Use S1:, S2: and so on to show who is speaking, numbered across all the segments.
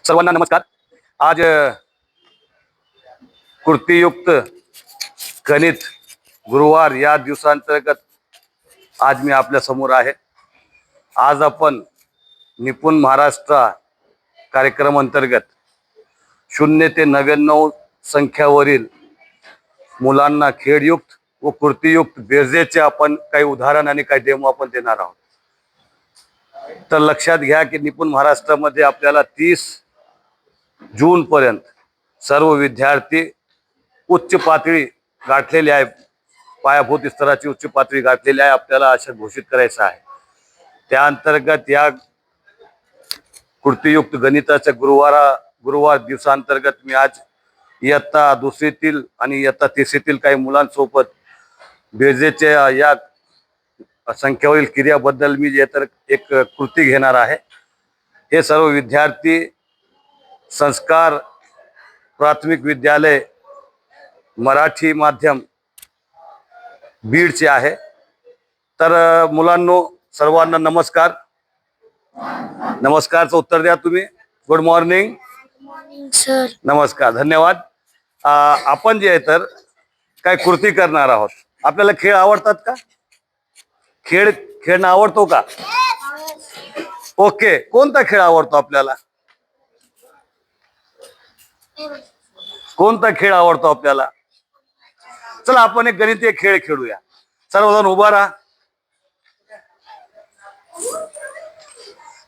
S1: सर्वांना नमस्कार। आज कृतीयुक्त गणित गुरुवार या दिवसांतर्गत आज मी आपल्या समोर आहे। आज आपण निपुण महाराष्ट्र कार्यक्रम अंतर्गत 0 ते 99 संख्यावरील मुलांना खेळयुक्त व कृतीयुक्त बेरजेचे आपण काही उदाहरण आणि काही डेमो आपण देणार आहोत। तर लक्षात घ्या की निपुण महाराष्ट्रामध्ये आपल्याला 30 जून पर्यंत सर्व विद्यार्थी उच्च पातळी गाठलेली आहे, पायाभूत स्तराची उच्च पातळी गाठलेली आहे, आपल्याला अशा घोषित करायचं आहे। त्या अंतर्गत या कृतीयुक्त गणिताच्या गुरुवार दिवसांतर्गत मी आज इयत्ता दुसरीतील आणि इयत्ता तिसरीतील काही मुलांसोबत बेरजेच्या या संख्यावरील क्रियाबद्दल मी एक कृती घेणार आहे। हे सर्व विद्यार्थी संस्कार प्राथमिक विद्यालय मराठी माध्यम बीडचे आहे। तर मुलांनो, सर्वांना नमस्कार। नमस्कारचं उत्तर द्या तुम्ही। Good morning
S2: sir.
S1: नमस्कार, धन्यवाद। आपण जे आहे तर काय कृती करणार आहोत। आपल्याला खेळ आवडतात का? खेळणं आवडतो का? ओके, कोणता खेळ आवडतो आपल्याला? कोणता खेळ आवडतो आपल्याला? चला आपण एक गणितीय खेळ खेळूया। सर्वजण उभा राहा।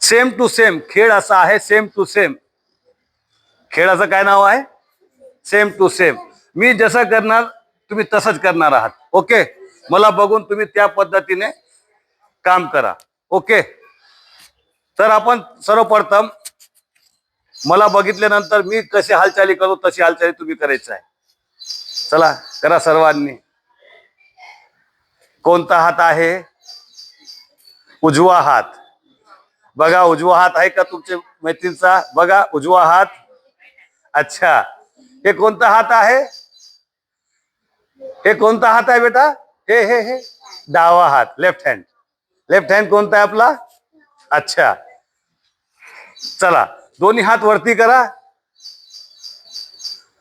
S1: सेम टू सेम खेळ असा आहे। सेम टू सेम खेळाचं काय नाव आहे? Same to same. मी जसं करणार तुम्ही तसंच करणार आहात। ओके, मला बघून तुम्ही त्या पद्धतीने काम करा। ओके, तर आपण सर्वप्रथम मला बघितल्यानंतर मी कशी हालचाली करू तशी हालचाली तुम्ही करायचं आहे। चला करा सर्वांनी। कोणता हात आहे? उजवा हात। बघा उजवा हात आहे का तुमच्या मैत्रीचा? बघा उजवा हात। अच्छा, हे कोणता हात आहे? हे कोणता हात आहे बेटा? हे डावा हात, लेफ्ट हँड। लेफ्ट हँड कोणता आहे आपला? अच्छा, चला दोन्ही हात वरती करा।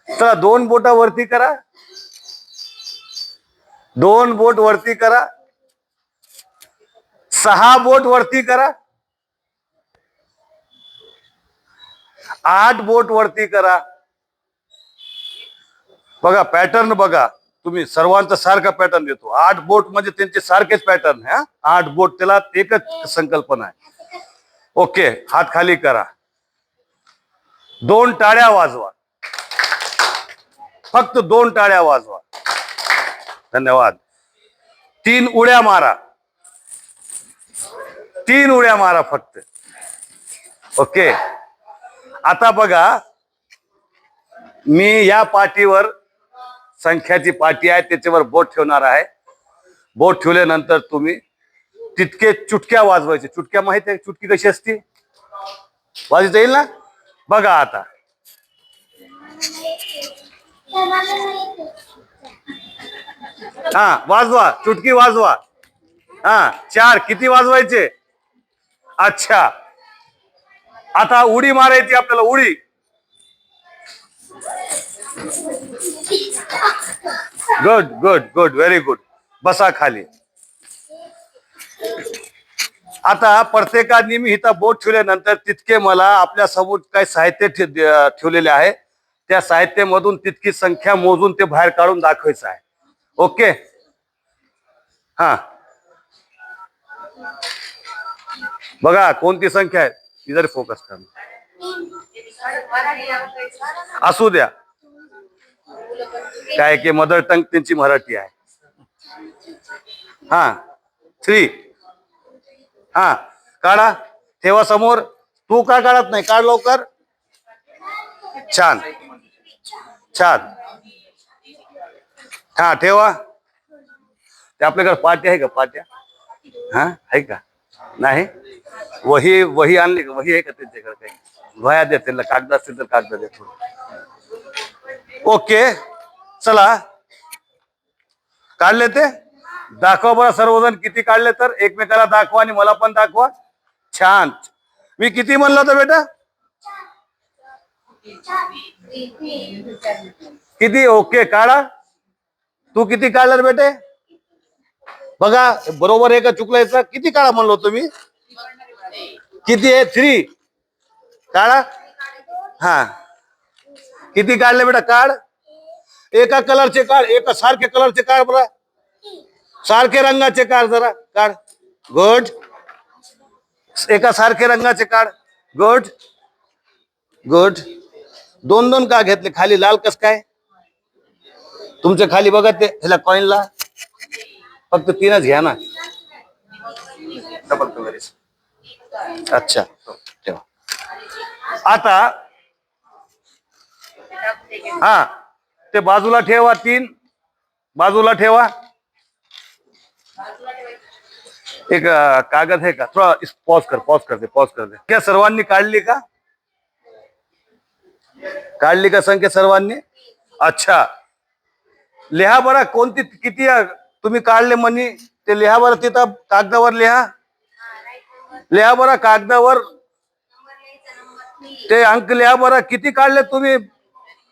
S1: चला दोन बोट वरती करा। दोन बोट वरती करा। 6 बोट वरती करा। 8 बोट वरती करा। बघा पॅटर्न बघा, तुम्ही सर्वांचा सारखा पॅटर्न देतो। 8 बोट म्हणजे त्यांचे सारखेच पॅटर्न आहे। 8 बोट, त्याला एकच संकल्पना आहे। ओके, हात खाली करा। 2 टाळ्या वाजवा, फक्त 2 टाळ्या वाजवा। धन्यवाद। 3 उड्या मारा। 3 उड्या मारा फक्त। ओके, आता बघा मी या पाटीवर संख्याची पाटी आहे त्याच्यावर बोट ठेवणार आहे। बोट ठेवल्यानंतर तुम्ही तितके चुटक्या वाजवायचे। चुटक्या माहिती आहे? चुटकी कशी असते? वाजवता येईल ना? बघा आता हा वाजवा, चुटकी वाजवा। हा 4 किती वाजवायचे? अच्छा, आता उडी मारायची आपल्याला। उडी। Good good good, very good. बसा खाली। आता प्रत्येकाने मी इथं बोट ठेवल्यानंतर तितके मला आपल्या समोर काही साहित्य ठेवलेले आहे, त्या साहित्यामधून तितकी संख्या मोजून ते बाहेर काढून दाखवायचं आहे। ओके, हा बघा कोणती संख्या आहे? इधर फोकस करना। असू द्या, काय की मदर टंग त्यांची मराठी आहे। हा 3, हा काढा, ठेवा समोर। तू का काढत नाही? काढ लवकर। छान छान, हा ठेवा। ते आपल्याकडे पाट्या आहे का? पाट्या हा आहे का? नाही? वही आणली का? वही आहे का त्यांच्याकडे? काही वह्या द्या त्यांना, कागद असतील तर कागद द्या थोडं। ओके, चला काढले ते दाखवा बरं सर्वजण किती काढले तर। एकमेकाला दाखवा आणि मला पण दाखवा। छान, मी किती म्हणलं होतं बेटा? किती? ओके, काढा. तू किती काढलं बेटे? बघा बरोबर आहे का चुकलायचं? किती काढा म्हणलो होतो मी? किती आहे? 3 काढा. हा, किती काढले बेटा? काढ. एका कलरचे काढ, एका सारखे कलरचे काढ बरं, सारखे रंगाचे काढ, जरा काढ. गुड. एका सारखे रंगाचे काढ. Good good. दोन दोन का घेतले? खाली लाल कस काय? तुमच्या खाली बघा ते ह्याला कॉइनला फक्त 3च घ्या ना. Double colour. अच्छा, ठेवा आता. हा, ते बाजूला ठेवा. 3 बाजूला ठेवा. एक कागद आहे का? थोडा पॉज कर दे. क्या सर्वांनी काढली का? काढली का संख्या सर्वांनी? अच्छा, लिहा बरं कोणती किती तुम्ही काढले म्हणी ते लिहा बरं. तिथं कागदावर लिहा बरं कागदावर ते अंक लिहा बरं. किती काढले तुम्ही?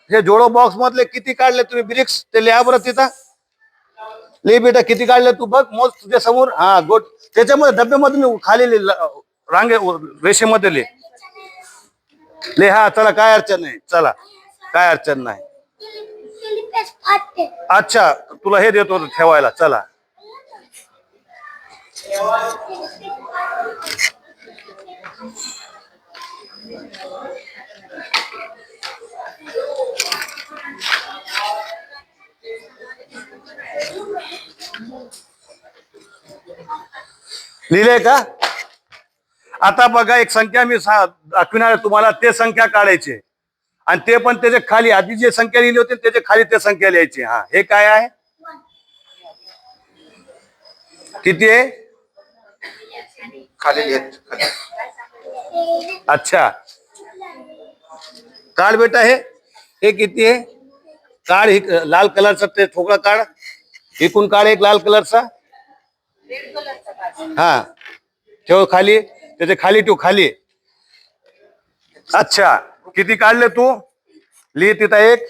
S1: हे जोडो बॉक्स मधले किती काढले तुम्ही ब्रिक्स? ते लिहा बरं तिथं. लिह बेटा किती काढले तू बघ, मोज तुझ्या समोर. हा गुड. त्याच्यामध्ये डब्यामध्ये खाली रांगे रेषेमध्ये लिहा. चला, काय अडचण नाही. चला, काय अडचण नाही. अच्छा, तुला हे देतो ठेवायला. चला, लिहिले का? आता बघा, एक संख्या मी दाखविणार तुम्हाला. ते संख्या काढायची आणि ते पण त्याच्या खाली आधी जे संख्या लिहिली होती त्याच्या खाली ते संख्या लिहायची. हा, हे काय आहे? किती आहे? खाली. अच्छा, काढ बेटा. हे किती आहे? काढ. लाल कलरचा ते ठोकळा काढ. इकून काढ एक लाल कलरचा. हा, ठेव खाली. त्याच्या खाली ठेव, खाली. अच्छा, किती काढले तू? लिह तिथं एक.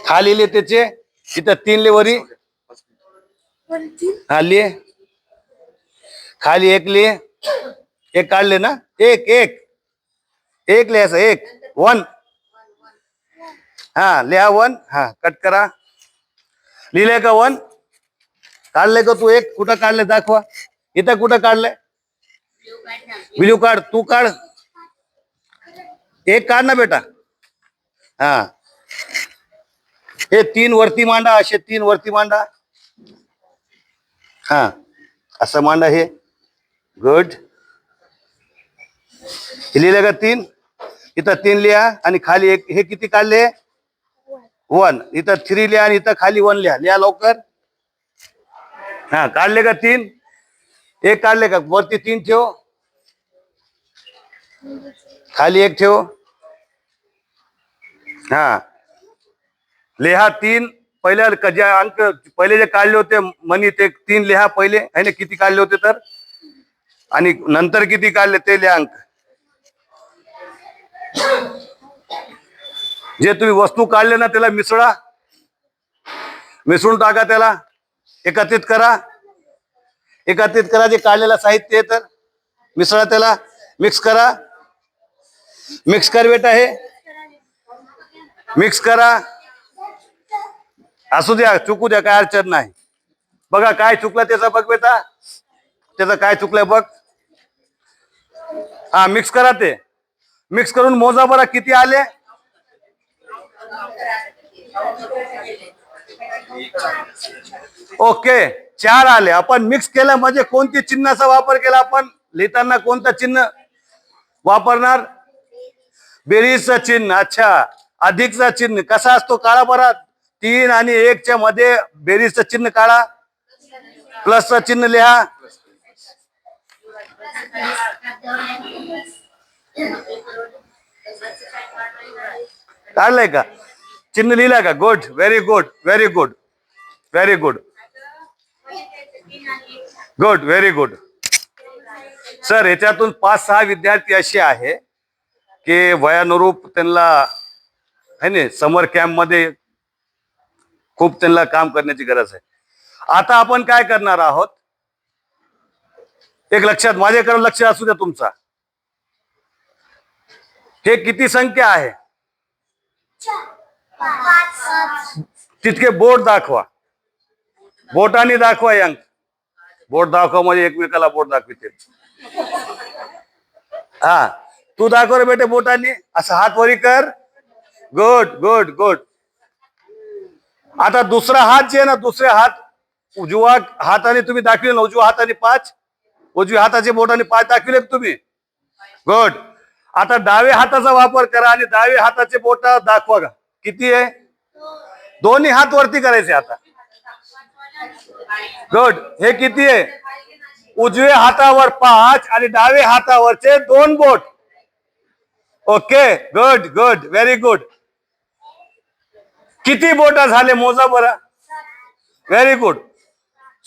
S1: खाली लिह त्याचे. तिथं 3 लिह वरी. हा, लिह खाली. एक लिह. एक काढले ना? एक एक एक लिहायचं. 1. हा, लिहा 1. हा, कट करा. लिहिले का 1? काढले का तू? एक कुठं काढले दाखवा. इथं कुठं काढलंय? ब्ल्यू काढ. तू काढ. एक काढ ना बेटा. हा, हे 3 वरती मांडा. असे 3 वरती मांडा. हा, असं मांडा. हे गुड. लिहिले का 3? इथं 3 लिहा आणि खाली एक. हे किती काढले? 1. इथं 3 लिहा आणि इथं खाली 1 लिहा. लिहा लवकर. हा, काढले का 3? एक काढले का? वरती 3 ठेव, खाली 1 ठेव. हा, लिहा 3. पहिल्या जे अंक पहिले जे काढले होते म्हणी ते 3 लिहा पहिले. आहे ना, किती काढले होते तर, आणि नंतर किती काढले ते लिहा अंक. जे तुम्ही वस्तू काढले ना त्याला मिसळा. मिसळून टाका. त्याला एकत्रित करा. एकत्रित करा. जे काढलेलं साहित्य आहे तर मिसळा. त्याला मिक्स करा. मिक्स कर बेटा. हे मिक्स करा. असू द्या, चुकू द्या, काय अडचण नाही. बघा काय चुकलं त्याचं बघ बेटा. त्याचं काय चुकलंय बघ. हा, मिक्स करा. ते मिक्स करून मोजा बरं किती आले. ओके, 4 आले. आपण मिक्स केलं म्हणजे कोणती चिन्हाचा वापर केला आपण? लिहिताना कोणतं चिन्ह वापरणार? बेरीजचं चिन्ह. अच्छा, अधिकचा चिन्ह कसा असतो? काळा बरा. 3 आणि 1 च्या मध्ये बेरीजचं चिन्ह काढा. प्लसचं चिन्ह लिहा. काढलंय का? चिन्ह लिहिलंय का? Good. Very good. Very good. Very good. Good. Very good. Sir याच्यातून 5-6 विद्यार्थी असे आहे की वयानुरूप त्यांना है ना समर कॅम्प मध्ये खूप त्यांना काम करण्याची गरज आहे. आता आपण काय करणार आहोत, एक लक्षात माझ्याकडे लक्ष असू द्या तुमचा. हे किती संख्या आहे तितके बोट दाखवा, बोटाने दाखवा. अंक बोट दाखवा म्हणजे एकमेकाला बोट दाखविते. हा तू दाखव रे बेटे बोटाने, असं हात वरी कर. Good good good. आता दुसरा हात जे आहे ना, दुसरे हात उजवा हाताने तुम्ही दाखविले ना, उजव्या हाताने 5, उजव्या हाताचे बोटाने 5 दाखविले तुम्ही. गुड. आता डाव्या हाताचा वापर करा आणि डाव्या हाताचे बोट दाखवा का किती आहे. दोन्ही हात वरती करायचे आता. गुड. हे किती आहे, उजव्या हातावर 5 आणि डाव्या हातावरचे 2 बोट. Okay good good very good. किती बोट झाले मोजा बरं. Very good.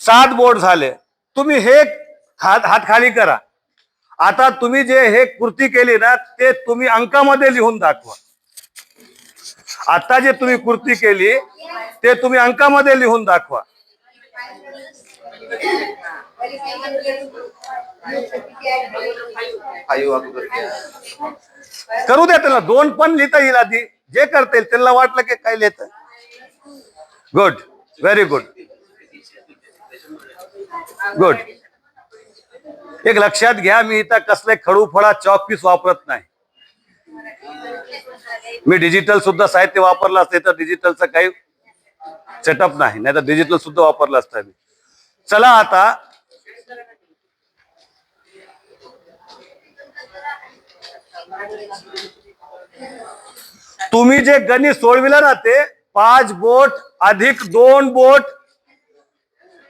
S1: 7 बोट झाले. तुम्ही हे हात खाली करा. आता तुम्ही जे हे कृती केली ना ते तुम्ही अंकामध्ये लिहून दाखवा. आता जे तुम्ही कृती केली ते तुम्ही अंकामध्ये लिहून दाखवा. करू द्या त्याला, 2 पण लिहिता येईल आधी. जे करता येईल त्यांना वाटलं की काय लिहित. Good very good good. एक लक्षात घ्या, मी इथं कसले खडूफळा चॉक पीस वापरत नाही. मी डिजिटल सुद्धा साहित्य वापरलं असते तर डिजिटलचं काही सेटअप नाही, नाही तर डिजिटल सुद्धा वापरलं असतं मी. चला आता तुम्ही जे गणित सोडविलं ना ते 5 बोट अधिक 2 बोट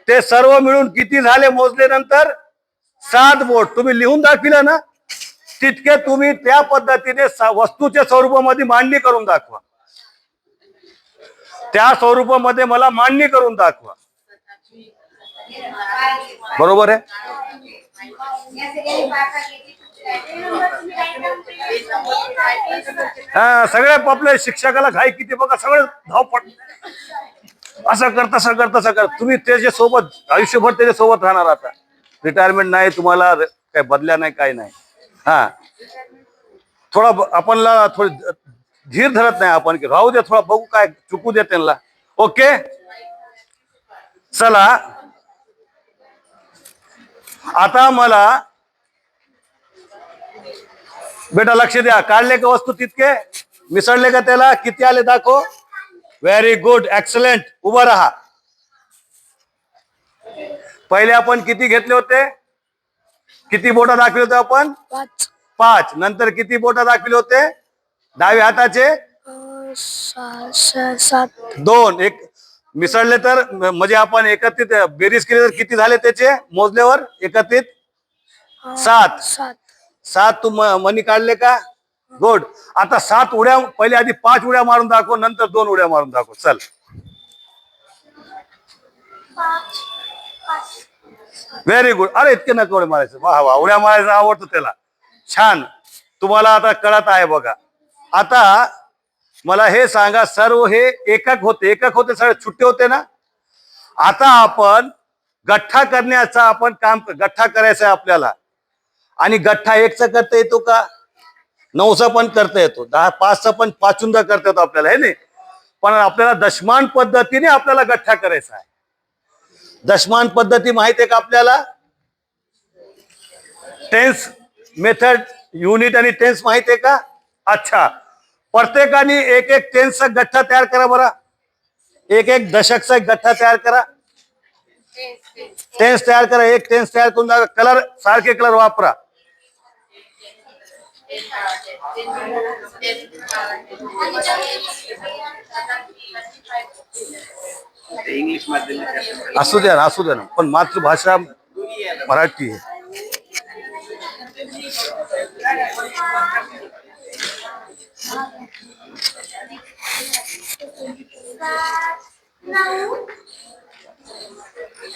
S1: ते सर्व मिळून किती झाले मोजले नंतर 7 बोट तुम्ही लिहून दाखविलं ना, तितके तुम्ही त्या पद्धतीने वस्तूच्या स्वरूपामध्ये मांडणी करून दाखवा. त्या स्वरूपामध्ये मला मांडणी करून दाखवा. बरोबर आहे. हा सगळ्या आपल्या शिक्षकाला घाई किती बघा, सगळं धावपट असं करता सगळं तुम्ही त्याच्या सोबत आयुष्यभर त्याच्या सोबत राहणार. आता रिटायरमेंट नाही तुम्हाला, काय बदल्या नाही, काय नाही. हा थोडा आपणला थोडी धीर धरत नाही आपण की राहू दे थोडा बघू काय चुकू दे त्यांना. ओके चला आता मला बेटा लक्ष द्या. काढले का वस्तू तितके, मिसळले का त्याला, किती आले दाखव. Very good excellent. उभं राहा. पहिले आपण किती घेतले होते, किती बोटा दाखवले होते आपण 5. नंतर किती बोटा दाखवले होते डाव्या हाताचे 2. एक मिसळले तर म्हणजे आपण एकत्रित बेरीज केली तर किती झाले त्याचे मोजल्यावर एकत्रित 7. तू मनी काढले का. गुड. आता 7 उड्या, पहिले आधी 5 उड्या मारून दाखव, नंतर 2 उड्या मारून दाखव. चल व्हेरी गुड. अरे इतके नको उड्या मारायचं. वा वा, उड्या मारायचं आवडतं त्याला. छान. तुम्हाला आता कळत आहे बघा. आता मला हे सांगा, सर्व हे एकक होते सगळे छुट्टे होते ना. आता आपण गठ्ठा करण्याचा आपण काम, गठ्ठा करायचा आहे आपल्याला. आणि गठ्ठा 1चा करता येतो का, 9चा पण करता येतो, 5चा पण 5 करता येतो आपल्याला, हे नाही. पण आपल्याला दशमान पद्धतीने आपल्याला गठ्ठा करायचा आहे. दशमान पद्धती माहिती आहे का आपल्याला. टेन्स मेथड, युनिट आणि टेन्स माहिती आहे का. अच्छा, प्रत्येकाने एक टेन्सचा गठ्ठा तयार करा बरं. एक दशकचा गठ्ठा तयार करा. टेन्स तयार करा. एक टेन्स तयार करून दाखवा. कलर सारखे कलर वापरा. इंग्लिश असू द्या ना पण मातृभाषा मराठी आहे.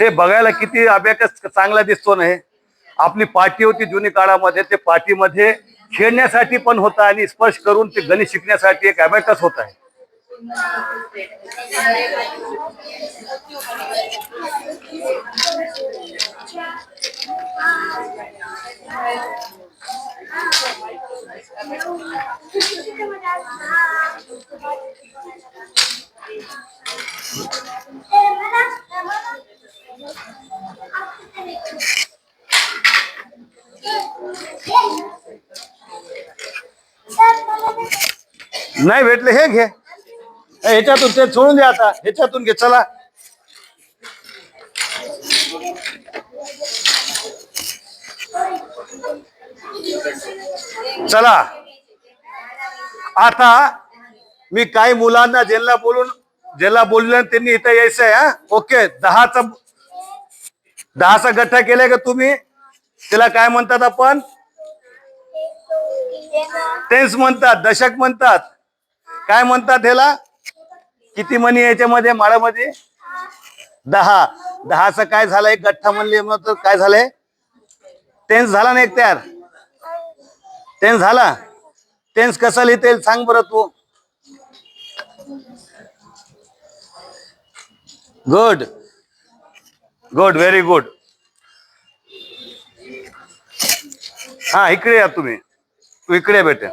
S1: हे बघायला किती अभ्यास चांगला दिसतो ना. हे आपली पाटी होती जुनी काळामध्ये, ते पाटीमध्ये खेळण्यासाठी पण होता आणि स्पर्श करून ते गणित शिकण्यासाठी एक अबॅकस होत आहे. नाही भेटले हे घे, ह्याच्यातून ते सोडून द्या, आता ह्याच्यातून घे. चला चला, आता मी काही मुलांना ज्यांना बोलले त्यांनी इथं यायचं आहे. हा, ओके. दहाचा गठ्ठा केलाय का तुम्ही? त्याला काय म्हणतात आपण? टेन्स म्हणतात, दशक म्हणतात. काय म्हणतात ह्याला? किती मनी याच्यामध्ये माळामध्ये? 10. 10चा काय झालंय? गठ्ठा म्हणले मग काय झालंय? टेन्स झाला ना एक तयार. टेन्स झाला. टेन्स कसा लिहिता येईल सांग बरं तू. Good good, very good. हा, इकडे या तुम्ही. तू इकडे बेटे.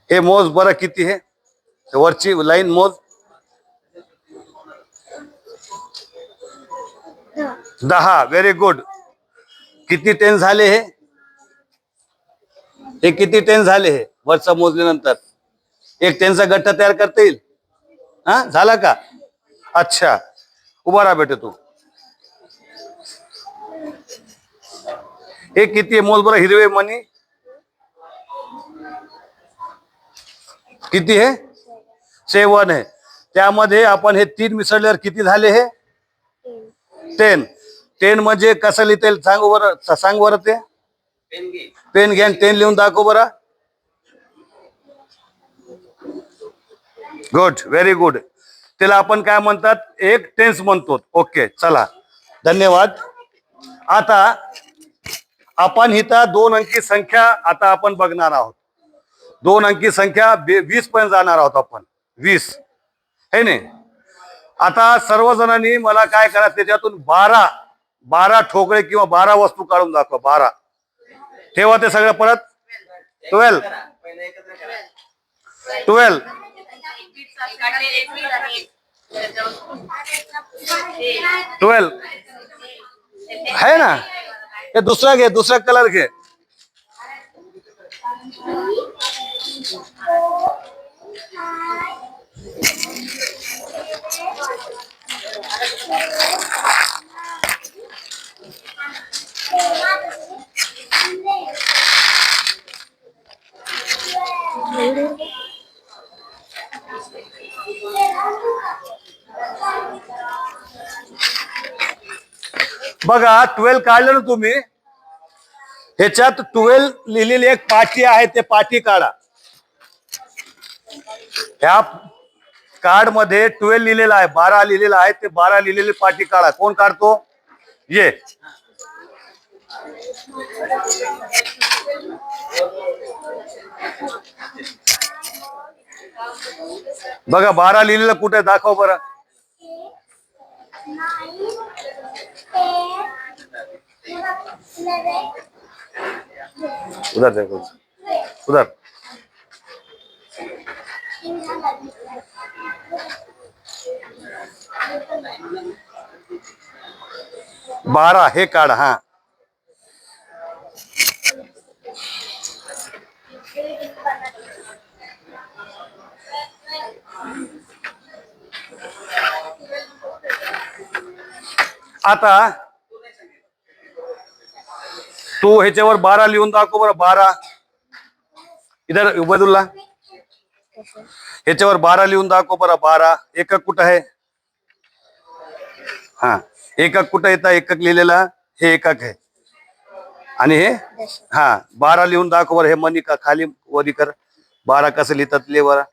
S1: हे मोज बरं किती हे, वरची लाईन मोज. 10. Very good. किती टेन्स झाले हे? हे किती टेन्स झाले हे वरचा मोजल्यानंतर? एक टेन्सचा गठ्ठा तयार करता येईल? हा, झाला का? अच्छा, उभा राहा बेटे तू. हे किती आहे मोज बरं, हिरवे मनी किती आहे? 7 आहे. त्यामध्ये आपण हे 3 मिसळल्यावर किती झाले? हे 10. 10 म्हणजे कसं लिहिता येईल सांग बरं ते. पेन घ्या, 10 लिहून दाखव बरं. Good, very good. त्याला आपण काय म्हणतात? एक टेन्स म्हणतो. ओके, चला, धन्यवाद. आता आपण इथं 2 अंकी संख्या आता आपण बघणार आहोत. 2 अंकी संख्या 20 पर्यंत जाणार आहोत आपण. 20 है नाही. आता सर्वजणांनी मला काय करा, त्याच्यातून 12 ठोकळे किंवा 12 वस्तू काढून दाखवा. 12 ठेवा ते सगळं परत. 12 है ना. हे दुसरा घे, दुसरा कलर घे. बघा, 12 काढलं ना तुम्ही. ह्याच्यात 12 लिहिलेली एक पाटी आहे, ते पाटी काढा. ह्या कार्ड मध्ये 12 लिहिलेला आहे, 12 लिहिलेला आहे, ते 12 लिहिलेली पाटी काढा. कोण काढतो? ये. बघा 12 लिहिलेलं कुठे दाखव बरं. उधर देखो, उधर. 12 हे काढ. हा, आता तू ह्याच्यावर 12 लिहून दाखव बरं. 12 इधर उबैदुल्ला, ह्याच्यावर 12 लिहून दाखव बरं. 12 एकक कुठं आहे? हा, एकक कुठं येतं? एकक लिहिलेला हे एकक आहे. आणि हे हा 12 लिहून दाखव बरं. हे मनी का खाली वरी कर. 12 कसं लिहितात लिह बरं.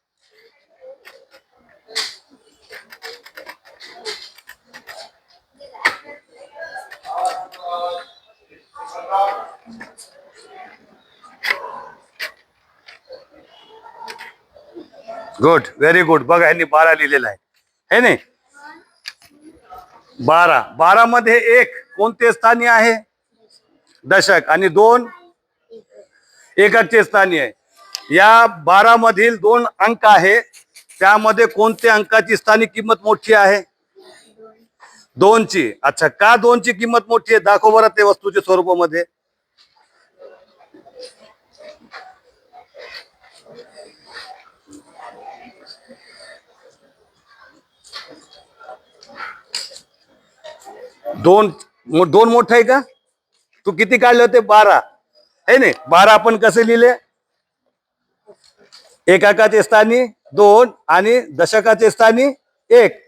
S1: Good, very good. बघा यांनी 12 लिहिलेलं आहे, है नाही? 12. 12 मध्ये एक कोणते स्थानी आहे? दशक. आणि 2 एककचे स्थानी आहे. या 12 मधील 2 अंक आहे, त्यामध्ये कोणत्या अंकाची स्थानिक किंमत मोठी आहे? 2 ची. अच्छा, का 2 ची किंमत मोठी आहे? दाखव बरं ते वस्तूच्या स्वरूपामध्ये. दोन मोठं आहे का? तू किती काढले होते? 12 आहे नाही? 12 आपण कसे लिहिले? एककाचे स्थानी 2 आणि दशकाचे स्थानी 1.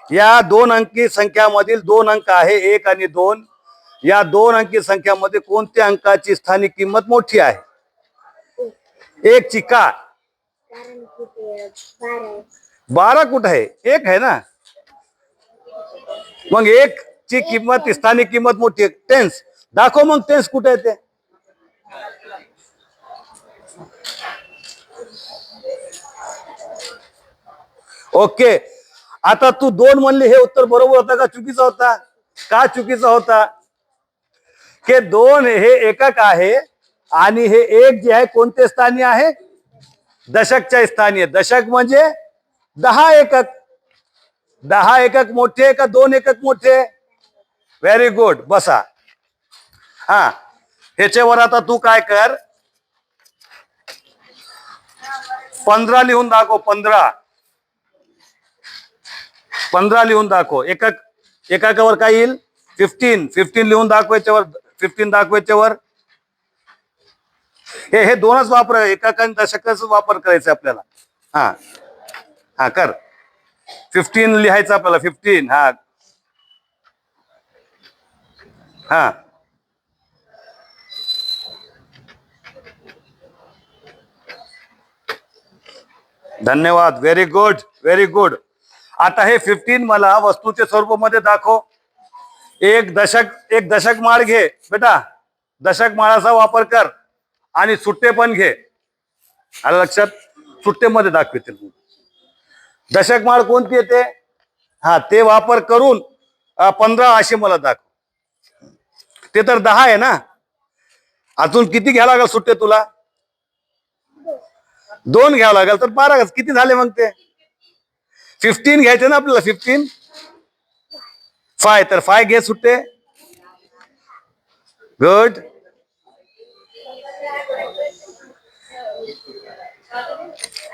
S1: या 2 अंकी संख्यामधील 2 अंक आहे, 1 आणि 2. या 2 अंकी संख्यामध्ये कोणत्या अंकाची स्थानिक किंमत मोठी आहे? 1 ची. का? 12 कुठं आहे? 1 आहे ना. मग 1 ची किंमत, स्थानिक किंमत मोठी आहे. टेन्स दाखव मग. टेन्स कुठे आहे ते? ओके. आता तू 2 म्हणले, हे उत्तर बरोबर होतं का चुकीचा होता? का चुकीचा होता? की 2 हे एकक आहे आणि हे 1 जे आहे कोणते स्थानी आहे? दशकच्या स्थानी आहे. दशक म्हणजे 10 एकक. 10 एकक मोठे का 2 एकक मोठे? Very good. बसा. हा, ह्याच्यावर आता तू काय कर, 15 लिहून दाखव. 15 लिहून दाखव. एकावर काय येईल? 15 लिहून दाखव. याच्यावर 15 दाखव. याच्यावर हे 2च वापर, एकक आणि दशकाचा वापर करायचा आपल्याला. हा हा, कर. 15 लिहायचं आपल्याला. 15. हा हा, धन्यवाद. Very good, very good. आता हे 15 मला वस्तूच्या स्वरूपामध्ये दाखव. एक दशक माळ घे बेटा. दशक माळाचा वापर कर आणि सुट्टे पण घे. आलं लक्षात? सुट्टेमध्ये दाखवतील. दशक माळ कोणती येते? हा, ते वापर करून 15 असे मला दाखव. ते तर 10 आहे ना. अजून किती घ्यावं लागेल सुट्टे तुला? 2 घ्यावं लागेल. तर 12 किती झाले मग ते? 15 घ्यायचे ना आपल्याला. 15 5. तर 5 घे सुट्टे. गुड.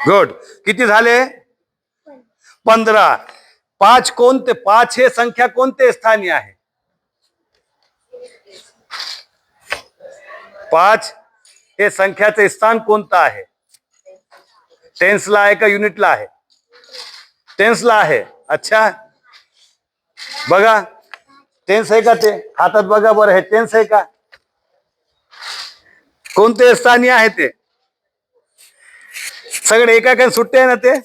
S1: गुड. किती झाले? 15. 5 कोणते? 5 हे संख्या कोणते स्थानी आहे? 5 हे संख्याचे स्थान कोणतं आहे? टेन्सला आहे का युनिटला आहे? टेन्सला आहे. अच्छा, बघा. टेन्स आहे का ते? हातात बघा बरं. हे टेन्स आहे का? कोणते स्थानी आहे ते? सगळे एकाकडे सुट्टे आहे ना ते.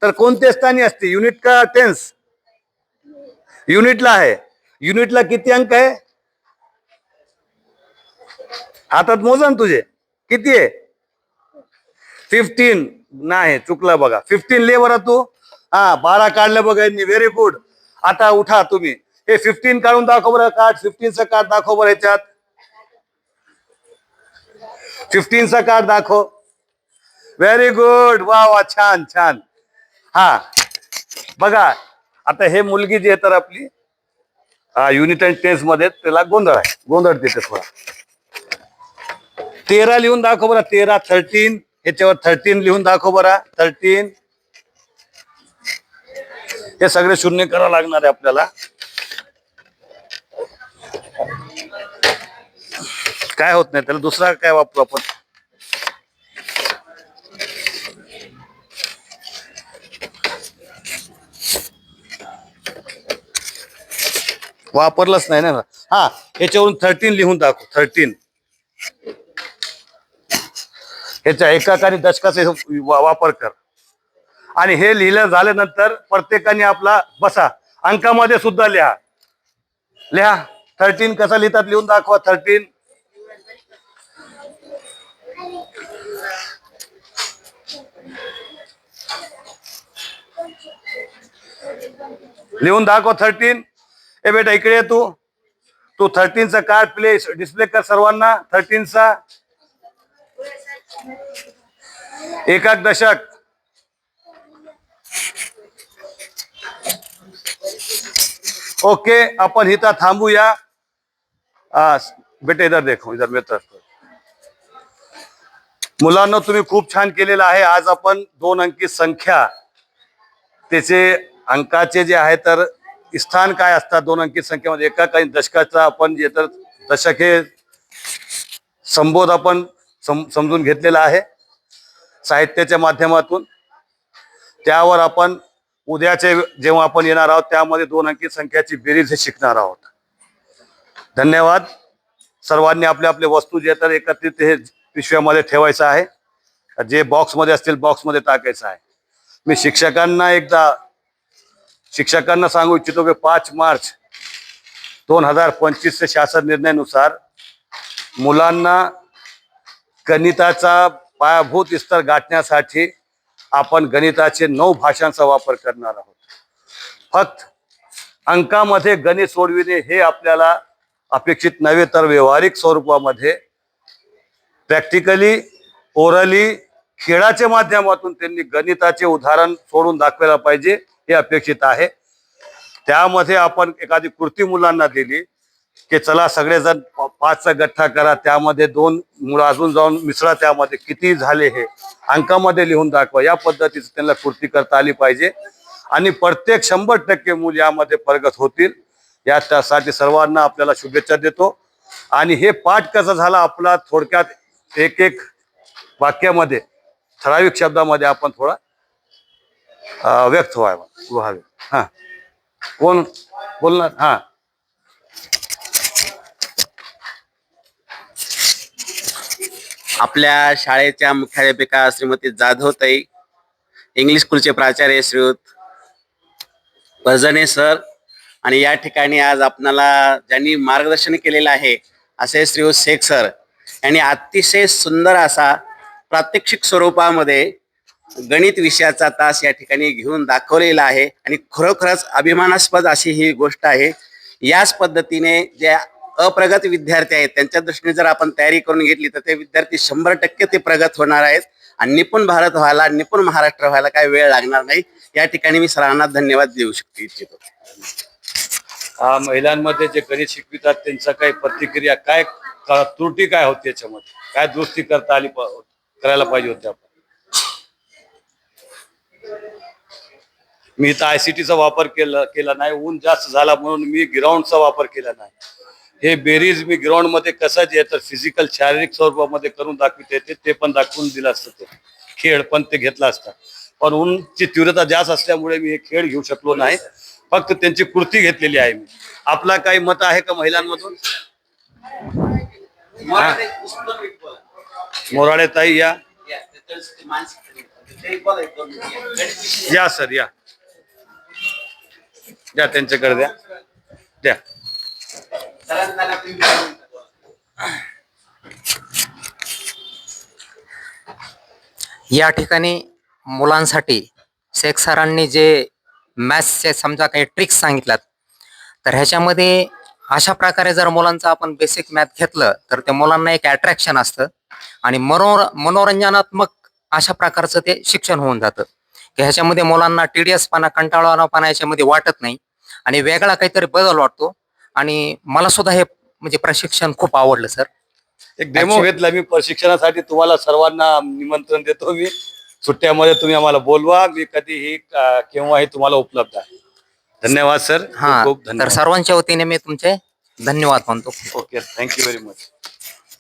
S1: तर कोणते स्थानी असते? युनिट का टेन्स? युनिटला आहे. युनिटला किती अंक आहे? हातात मोजा ना तुझे. किती आहे? 15 नाही, चुकला बघा. 15 ले बरं तू. हा, 12 काढलं बघा यांनी. Very good. आता उठा तुम्ही. हे 15 काढून दाखव बरं. कार्ड 15चं कार्ड दाखव बरं. ह्याच्यात 15चं कार्ड दाखव. Very good. वा वा, छान छान. हा, बघा. आता हे मुलगी जी आहे तर आपली युनिट अँड टेन्स मध्ये त्याला गोंधळ आहे. गोंधळ देते थोडा. 13 लिहून दाखव बरं. 13. 13. याच्यावर 13 लिहून दाखव बरं. 13. हे सगळे शून्य करावं लागणार आहे आपल्याला. काय होत नाही त्याला. दुसरा काय वापरू आपण? वापरलंच नाही ना. हा, याच्यावरून 13 लिहून दाखव. 13. ह्याच्या एकक आणि दशकाचा वापर कर. आणि हे लिहिलं झाल्यानंतर प्रत्येकाने आपला बसा. अंकामध्ये सुद्धा लिहा. 13 कसा लिहितात लिहून दाखवा. 13. लिहून दाखव 13. ए बेटा इकडे ये तू. तू 13चा कार्ड प्ले डिस्प्ले कर सर्वांना. 13चा एकाक दशक. ओके, आपण इथं थांबूया. बेटे इधर देखो, इधर मेरी तरफ. मुलांना तुम्ही खूप छान केलेलं आहे. आज आपण 2 अंकी संख्या त्याचे अंकाचे जे आहे तर स्थान काय असतात 2 अंकी संख्येमध्ये एका काही दशकाचा आपण जे तर दशक हे संबोध आपण समजून घेतलेला आहे साहित्याच्या माध्यमातून. त्यावर आपण उद्याचे जेव्हा आपण येणार आहोत त्यामध्ये 2 अंकी संख्याची बेरीज हे शिकणार आहोत. धन्यवाद. सर्वांनी आपले आपले वस्तू जे तर एकत्रित हे पिशव्यामध्ये ठेवायचं आहे. जे बॉक्समध्ये असतील बॉक्समध्ये टाकायचं आहे. मी शिक्षकांना सांगू इच्छितो की 5 मार्च 2025 शासन निर्णयानुसार मुलांना गणिताचा पायाभूत स्तर गाठण्यासाठी आपण गणिताचे 9 भाषांचा वापर करणार आहोत. फक्त अंकामध्ये गणित सोडविणे हे आपल्याला अपेक्षित नव्हे तर व्यावहारिक स्वरूपामध्ये प्रॅक्टिकली ओरली खेळाच्या माध्यमातून त्यांनी गणिताचे उदाहरण सोडून दाखवायला पाहिजे हे अपेक्षित आहे. त्यामध्ये आपण एखादी कृती मुलांना दिली की चला सगळेजण 5चा गठ्ठा करा, त्यामध्ये 2 मुलं अजून जाऊन मिसळा, त्यामध्ये किती झाले हे अंकामध्ये लिहून दाखवा. या पद्धतीचं त्यांना कृती करता आली पाहिजे आणि प्रत्येक 100% मूल यामध्ये प्रगत होतील. यासाठी सर्वांना आपल्याला शुभेच्छा देतो. आणि हे पाठ कसा झाला आपला थोडक्यात एक वाक्यामध्ये ठराविक शब्दामध्ये आपण थोडा व्यक्त व्हावे. हा, कोण बोलणार? हा,
S2: आपल्या शाळेच्या मुख्याध्यापिका श्रीमती जाधवताई, इंग्लिश स्कूलचे प्राचार्य श्रीयुत भजने सर आणि या ठिकाणी आज आपणाला ज्यांनी मार्गदर्शन केलेलं आहे असे श्रीयुत शेख सर यांनी अतिशय सुंदर असा प्रात्यक्षिक स्वरूपामध्ये गणित विषयाचा तास या ठिकाणी घेऊन दाखवलेला आहे आणि खरोखरच अभिमानास्पद अशी ही गोष्ट आहे. याच पद्धतीने ज्या अप्रगत विद्यार्थी आहेत त्यांच्या दृष्टीने जर आपण तयारी करून घेतली तर ते विद्यार्थी 100% ते प्रगत होणार आहेत आणि निपुण भारत व्हायला, निपुण महाराष्ट्र व्हायला काही वेळ लागणार नाही. या ठिकाणी मी सरांना धन्यवाद देऊ इच्छितो.
S1: महिलांमध्ये जे गणित शिकवितात त्यांचा काही प्रतिक्रिया काय, त्रुटी काय होती त्याच्यामध्ये, काय दुरुस्ती करायला पाहिजे होती आपण? मी इथं ICTचा वापर केला नाही. ऊन जास्त झाला म्हणून मी ग्राउंडचा वापर केला नाही. हे बेरीज मी ग्राउंड मध्ये कसं जे तर फिजिकल शारीरिक स्वरूपामध्ये करून दाखविता येते ते पण दाखवून दिलं असतं. ते खेळ पण ते घेतला असता, पण ऊनची तीव्रता जास्त असल्यामुळे मी हे खेळ घेऊ शकलो नाही. फक्त त्यांची कृती घेतलेली आहे मी. आपला काही मत आहे का महिलांमधून? मोराळे ताई या सर, या त्यांच्याकडे द्या.
S3: या ठिकाणी मुलांसाठी शेख सरांनी जे मॅथ्सचे समजा काही ट्रिक्स सांगितल्यात तर ह्याच्यामध्ये अशा प्रकारे जर मुलांचं आपण बेसिक मॅथ घेतलं तर त्या मुलांना एक अट्रॅक्शन असतं आणि मनोरंजनात्मक अशा प्रकारचं ते शिक्षण होऊन जातं की ह्याच्यामध्ये मुलांना टीडीएसपणा, कंटाळवाणापणा याच्यामध्ये वाटत नाही आणि वेगळा काहीतरी बदल वाटतो. आणि मला सुद्धा हे म्हणजे प्रशिक्षण खूप आवडलं सर.
S1: एक डेमो घेतला मी प्रशिक्षणासाठी. तुम्हाला सर्वांना निमंत्रण देतो मी. सुट्ट्यामध्ये तुम्ही आम्हाला बोलवा. मी कधीही केव्हाही तुम्हाला उपलब्ध आहे. धन्यवाद सर.
S3: हा,
S1: खूप
S3: तर
S1: धन्यवाद.
S3: सर्वांच्या वतीने मी तुमचे धन्यवाद मानतो.
S1: Okay, thank you very much.